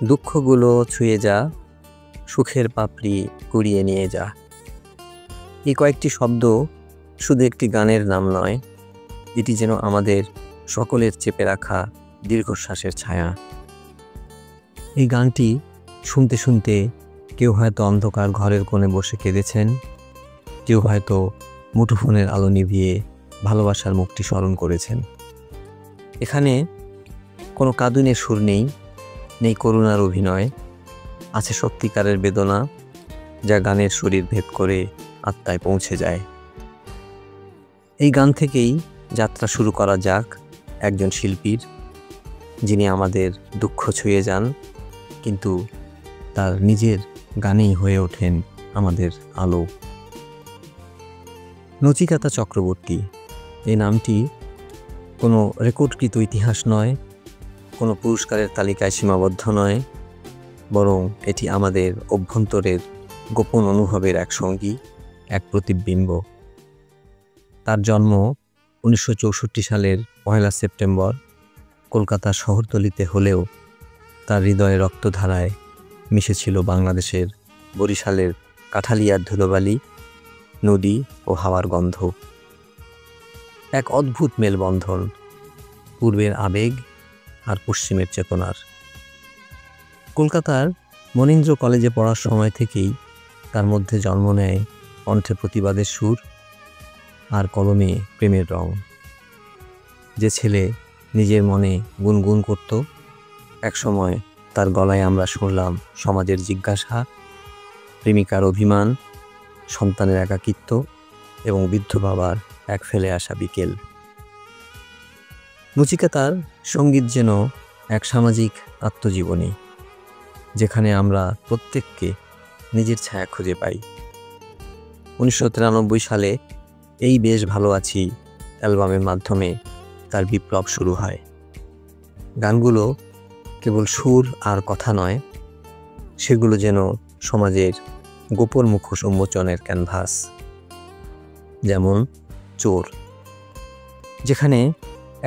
দুঃখগুলো ছুঁয়ে যা, সুখের পাপড়ি কুড়িয়ে নিয়ে যা। এই কয়েকটি শব্দ শুধু একটি গানের নাম নয়, এটি যেন আমাদের সকলের চেপে রাখা দীর্ঘশ্বাসের ছায়া। এই গানটি শুনতে শুনতে কেউ হয়তো অন্ধকার ঘরের কোণে বসে কেঁদেছেন, কেউ হয়তো মুঠোফোনের আলো নিভিয়ে ভালোবাসার মুখটি স্মরণ করেছেন। এখানে কোনো কাঁদুনের সুর নেই করুণার অভিনয়, আছে সত্যিকারের বেদনা যা গানের শরীর ভেদ করে আত্মায় পৌঁছে যায়। এই গান থেকেই যাত্রা শুরু করা যাক একজন শিল্পীর, যিনি আমাদের দুঃখ ছুঁয়ে যান, কিন্তু তার নিজের গানেই হয়ে ওঠেন আমাদের আলো। নচিকেতা চক্রবর্তী এই নামটি কোনো রেকর্ডকৃত ইতিহাস নয়, কোনো পুরস্কারের তালিকায় সীমাবদ্ধ নয়, বরং এটি আমাদের অভ্যন্তরের গোপন অনুভবের এক সঙ্গী, এক প্রতিবিম্ব। তার জন্ম 1964 সালের 1 সেপ্টেম্বর কলকাতার শহরতলিতে হলেও তার হৃদয়ে রক্তধারায় মিশেছিল বাংলাদেশের বরিশালের কাঠালিয়ার ধুলোবালি, নদী ও হাওয়ার গন্ধ। এক অদ্ভুত মেলবন্ধন, পূর্বের আবেগ আর পশ্চিমের চেতনার। কলকাতার মনীন্দ্র কলেজে পড়ার সময় থেকেই তার মধ্যে জন্ম নেয় কণ্ঠে প্রতিবাদের সুর আর কলমে প্রেমের রং। যে ছেলে নিজের মনে গুনগুন করত, একসময় তার গলায় আমরা শুনলাম সমাজের জিজ্ঞাসা, প্রেমিকার অভিমান, সন্তানের একাকিত্ব এবং বৃদ্ধ বাবার এক ফেলে আসা বিকেল। নচিকেতার সঙ্গীত যেন এক সামাজিক আত্মজীবনী, যেখানে আমরা প্রত্যেককে নিজের ছায়া খুঁজে পাই। 1993 সালে এই বেশ ভালো আছি অ্যালবামের মাধ্যমে তার বিপ্লব শুরু হয়। গানগুলো কেবল সুর আর কথা নয়, সেগুলো যেন সমাজের গোপন মুখোশ উন্মোচনের ক্যানভাস। যেমন চোর, যেখানে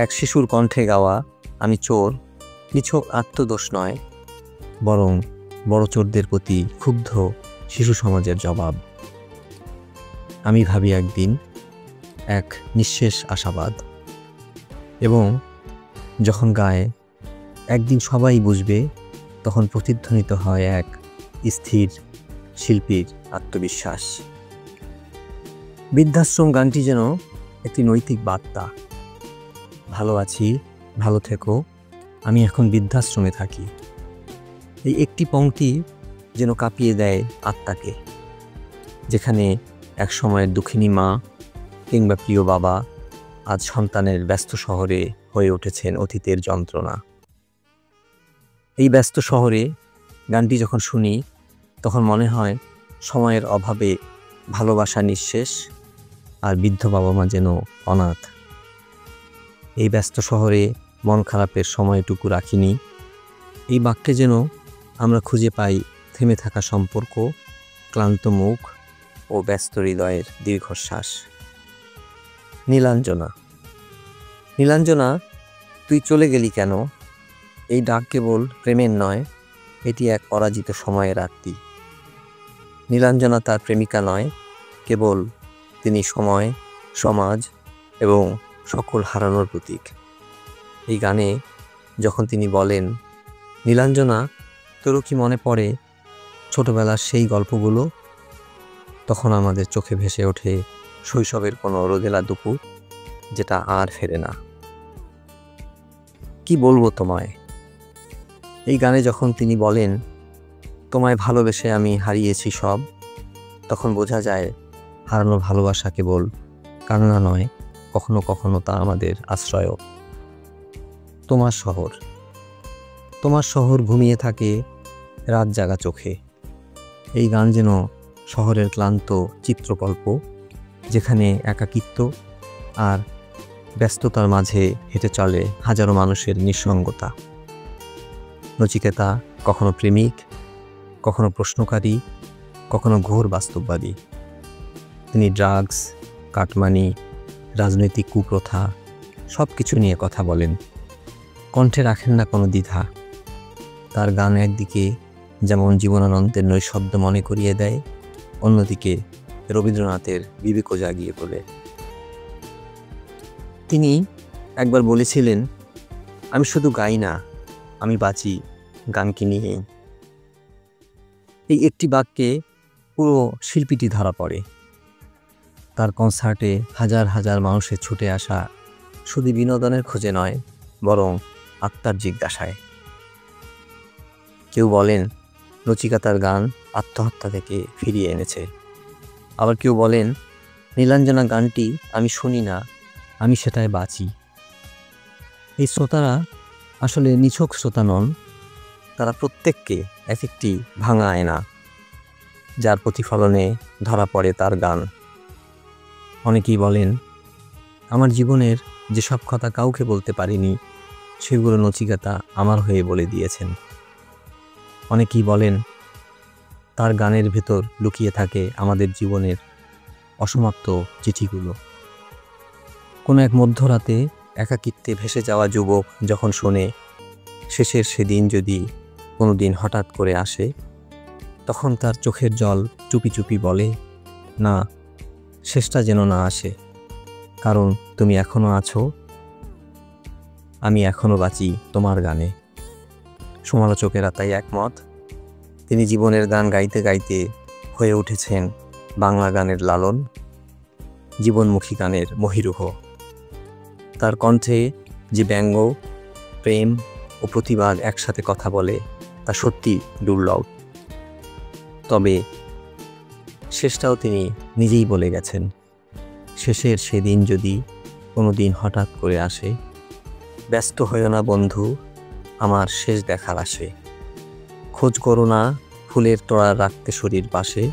এক শিশুর কণ্ঠে গাওয়া আমি চোর নিছক আত্মদোষ নয়, বরং বড় চোরদের প্রতি ক্ষুব্ধ শিশু সমাজের জবাব। আমি ভাবি একদিন, এক নিঃশেষ আশাবাদ। এবং যখন গায়ে একদিন সবাই বুঝবে, তখন প্রতিধ্বনিত হয় এক স্থির শিল্পীর আত্মবিশ্বাস। বৃদ্ধাশ্রম গানটি যেন একটি নৈতিক বার্তা। ভালো আছি, ভালো থেকো, আমি এখন বৃদ্ধাশ্রমে থাকি। এই একটি পংক্তি যেন কাঁপিয়ে দেয় আত্মাকে, যেখানে এক সময়ের দুঃখিনী মা কিংবা প্রিয় বাবা আজ সন্তানের ব্যস্ত শহরে হয়ে উঠেছেন অতীতের যন্ত্রণা। এই ব্যস্ত শহরে গানটি যখন শুনি, তখন মনে হয় সময়ের অভাবে ভালোবাসা নিঃশেষ, আর বৃদ্ধ বাবা মা যেন অনাথ। এই ব্যস্ত শহরে মন খারাপের সময়টুকু রাখিনি। এই বাক্যে যেন আমরা খুঁজে পাই থেমে থাকা সম্পর্ক, ক্লান্ত মুখ ও ব্যস্ত হৃদয়ের দীর্ঘশ্বাস। নীলাঞ্জনা, নীলাঞ্জনা তুই চলে গেলি কেন? এই ডাক কেবল প্রেমের নয়, এটি এক পরাজিত সময়ের আরতি। নীলাঞ্জনা তার প্রেমিকা নয়, কেবল তিনি সময়, সমাজ এবং সকল হারানোর প্রতীক। এই গানে যখন তিনি বলেন, নীলাঞ্জনা তোরও কি মনে পড়ে ছোটবেলার সেই গল্পগুলো, তখন আমাদের চোখে ভেসে ওঠে শৈশবের কোনো রোদেলা দুপুর, যেটা আর ফেরে না। কি বলবো তোমায়? এই গানে যখন তিনি বলেন, তোমায় ভালোবেসে আমি হারিয়েছি সব, তখন বোঝা যায় হারানো ভালোবাসা কেবল কান্না নয়, কখনো কখনো তা আমাদের আশ্রয়। তোমার শহর, তোমার শহর ঘুমিয়ে থাকে রাত জাগা চোখে। এই গান যেন শহরের ক্লান্ত চিত্রকল্প, যেখানে একাকিত্ব আর ব্যস্ততার মাঝে হেঁটে চলে হাজারো মানুষের নিঃসঙ্গতা। নচিকেতা কখনো প্রেমিক, কখনো প্রশ্নকারী, কখনো ঘোর বাস্তববাদী। তিনি ড্রাগস, কাটমানি, রাজনৈতিক কুপ্রথা সব কিছু নিয়ে কথা বলেন, কণ্ঠে রাখেন না কোনো দ্বিধা। তার গান একদিকে যেমন জীবনানন্দের নৈঃশব্দ মনে করিয়ে দেয়, অন্যদিকে রবীন্দ্রনাথের বিবেকও জাগিয়ে তোলে। তিনি একবার বলেছিলেন, আমি শুধু গাই না, আমি বাঁচি গানকে নিয়েই। এই একটি বাক্যে পুরো শিল্পীটি ধরা পড়ে। তার কনসার্টে হাজার হাজার মানুষের ছুটে আসা শুধু বিনোদনের খোঁজে নয়, বরং আত্মার জিজ্ঞাসায়। কেউ বলেন নচিকেতার গান আত্মহত্যা থেকে ফিরিয়ে এনেছে, আবার কেউ বলেন নীলাঞ্জনা গানটি আমি শুনি না, আমি সেটায় বাঁচি। এই শ্রোতারা আসলে নিছক শ্রোতা নন, তারা প্রত্যেককে এক একটি ভাঙা আয়না, যার প্রতিফলনে ধরা পড়ে তার গান। অনেকেই বলেন আমার জীবনের যেসব কথা কাউকে বলতে পারিনি, সেগুলো নচিকেতা আমার হয়ে বলে দিয়েছেন। অনেকেই বলেন তার গানের ভেতর লুকিয়ে থাকে আমাদের জীবনের অসমাপ্ত চিঠিগুলো। কোনো এক মধ্যরাতে একাকিত্বে ভেসে যাওয়া যুবক যখন শোনে শেষের সেদিন যদি কোনো দিন হঠাৎ করে আসে, তখন তার চোখের জল চুপি চুপি বলে, না, শেষটা যেন না আসে, কারণ তুমি এখনো আছো, আমি এখনো বাঁচি তোমার গানে। সমালোচকেরা তাই একমত, তিনি জীবনের গান গাইতে গাইতে হয়ে উঠেছেন বাংলা গানের লালন, জীবনমুখী গানের মহিরুহ। তার কণ্ঠে যে ব্যঙ্গ, প্রেম ও প্রতিবাদ একসাথে কথা বলে, তা সত্যি দুর্লভ। তবে শেষটাও তিনি নিজেই বলে গেছেন, শেষের সেদিন যদি কোনো দিন হঠাৎ করে আসে, ব্যস্ত হইও না বন্ধু, আমার শেষ দেখার আসে, খোঁজ করো না ফুলের তোড়া রাখতে শরীর পাশে,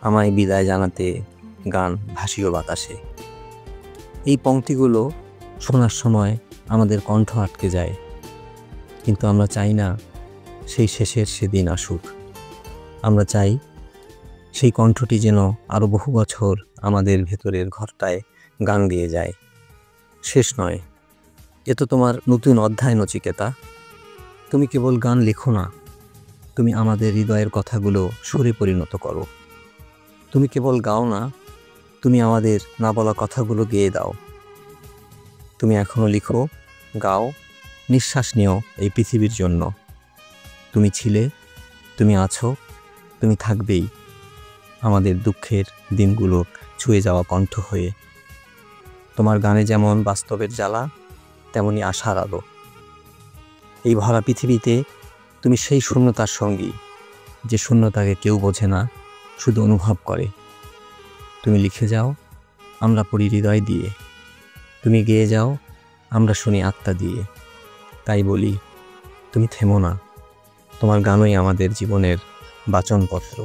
আমায় বিদায় জানাতে গান ভাসিও বাতাসে। এই পংক্তিগুলো শোনার সময় আমাদের কণ্ঠ আটকে যায়, কিন্তু আমরা চাই না সেই শেষের সেদিন আসুক। আমরা চাই সেই কণ্ঠটি যেন আরও বহু বছর আমাদের ভেতরের ঘরটায় গান গেয়ে যায়। শেষ নয়, এ তো তোমার নতুন অধ্যায় নচিকেতা। তুমি কেবল গান লেখো না, তুমি আমাদের হৃদয়ের কথাগুলো সুরে পরিণত করো। তুমি কেবল গাও না, তুমি আমাদের না বলা কথাগুলো গেয়ে দাও। তুমি এখনো লিখো, গাও, নিঃশ্বাস নিও এই পৃথিবীর জন্য। তুমি ছিলে, তুমি আছো, তুমি থাকবেই আমাদের দুঃখের দিনগুলো ছুঁয়ে যাওয়া কণ্ঠ হয়ে। তোমার গানে যেমন বাস্তবের জ্বালা, তেমনি আশার আলো। এই ভরা পৃথিবীতে তুমি সেই শূন্যতার সঙ্গী, যে শূন্যতাকে কেউ বোঝে না, শুধু অনুভব করে। তুমি লিখে যাও, আমরা পড়ি হৃদয় দিয়ে। তুমি গেয়ে যাও, আমরা শুনি আত্মা দিয়ে। তাই বলি, তুমি থেমো না, তোমার গানই আমাদের জীবনের বাচনপত্র।